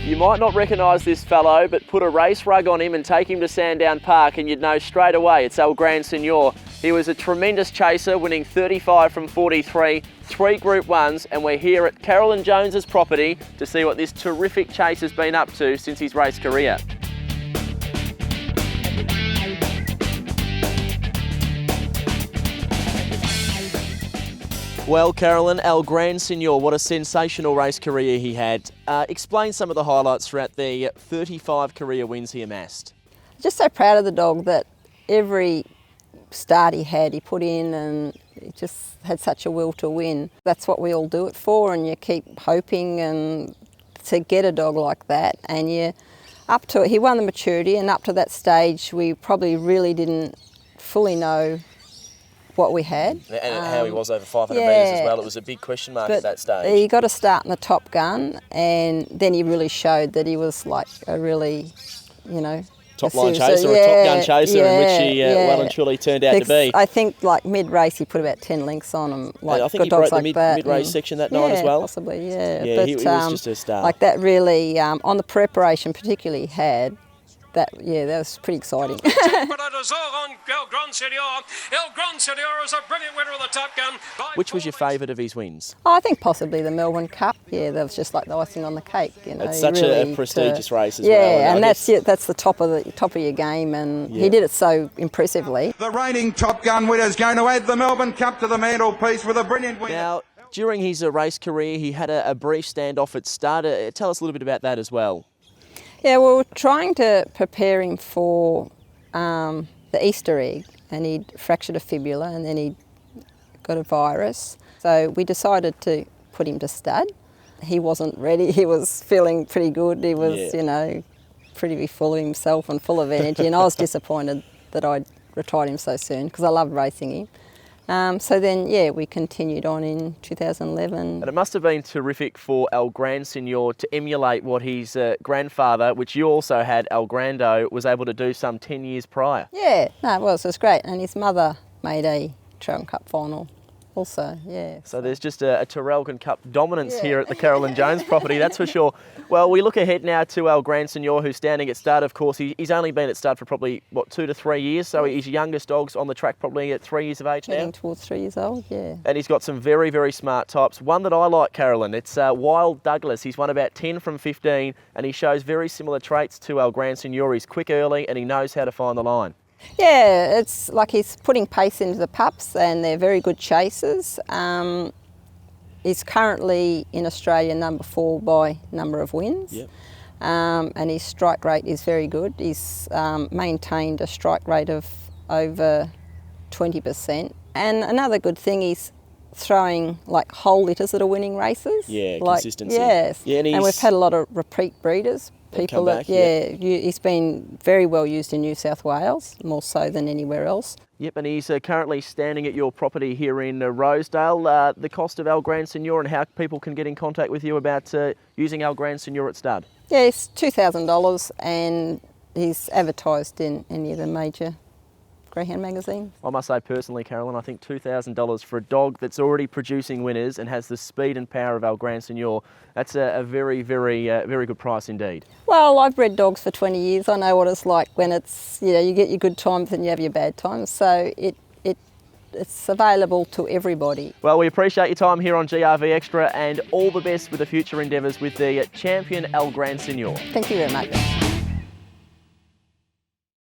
You might not recognise this fellow, but put a race rug on him and take him to Sandown Park and you'd know straight away it's El Grand Senor. He was a tremendous chaser, winning 35 from 43, 3 Group 1s, and we're here at Carolyn Jones's property to see what this terrific chase has been up to since his race career. Well, Carolyn, El Grand Senor, what a sensational race career he had. Explain some of the highlights throughout the 35 career wins he amassed. Just so proud of the dog that every start he put in, and he just had such a will to win. That's what we all do it for, and you keep hoping and to get a dog like that. And you up to it, he won the maturity, and up to that stage we probably really didn't fully know what we had. And how he was over 500 metres as well. It was a big question mark at that stage. He got a start in the Top Gun, and then he really showed that he was like a really, top line chaser, or a Top Gun chaser, in which he well and truly turned out to be. I think like mid-race he put about 10 lengths on him. Like, I think he broke the mid-race section that night as well. Possibly, yeah. Yeah, but, he was just a star. Like that really, on the preparation particularly had, that was pretty exciting. El Grand Senor is a brilliant winner of the Top Gun. Which was your favourite of his wins? I think possibly the Melbourne Cup. Yeah, that was just like the icing on the cake. It's such a prestigious race as well. Yeah, and that's the top of your game, and he did it so impressively. The reigning Top Gun winner is going to add the Melbourne Cup to the mantelpiece with a brilliant win. Now, during his race career, he had a brief standoff at start. Tell us a little bit about that as well. Yeah, well, we're trying to prepare him for the Easter egg, and he'd fractured a fibula and then he'd got a virus. So we decided to put him to stud. He wasn't ready. He was feeling pretty good. He was, pretty full of himself and full of energy, and I was disappointed that I'd retired him so soon because I loved racing him. So then, we continued on in 2011. And it must have been terrific for El Grand Senor to emulate what his grandfather, which you also had, El Grando, was able to do some 10 years prior. Yeah, no, it was great. And his mother made a Trelcan Cup final also, yeah. So there's just a Trelcan Cup dominance here at the Carolyn Jones property, that's for sure. Well, we look ahead now to El Grand Senor, who's standing at stud. Of course, he's only been at stud for probably, 2 to 3 years, so his youngest dog's on the track probably at 3 years of age now. Heading towards 3 years old, yeah. And he's got some very, very smart types. One that I like, Carolyn, it's Wild Douglas. He's won about 10 from 15, and he shows very similar traits to El Grand Senor. He's quick early, and he knows how to find the line. Yeah, it's like he's putting pace into the pups, and they're very good chasers. He's currently in Australia number 4 by number of wins. Yep. And his strike rate is very good. He's maintained a strike rate of over 20%. And another good thing, he's throwing like whole litters that are winning races. Yeah, like, consistency. Yes, yeah, and we've had a lot of repeat breeders. People back, he's been very well used in New South Wales, more so than anywhere else. Yep, and he's currently standing at your property here in Rosedale. The cost of El Grand Senor and how people can get in contact with you about using El Grand Senor at stud? Yeah, it's $2,000 and he's advertised in any of the major greyhound magazines. I must say personally, Carolyn, I think $2,000 for a dog that's already producing winners and has the speed and power of El Grand Senor, that's a very, very, very good price indeed. Well, I've bred dogs for 20 years. I know what it's like when it's, you get your good times and you have your bad times. So it's available to everybody. Well, we appreciate your time here on GRVextra and all the best with the future endeavours with the champion El Grand Senor. Thank you very much.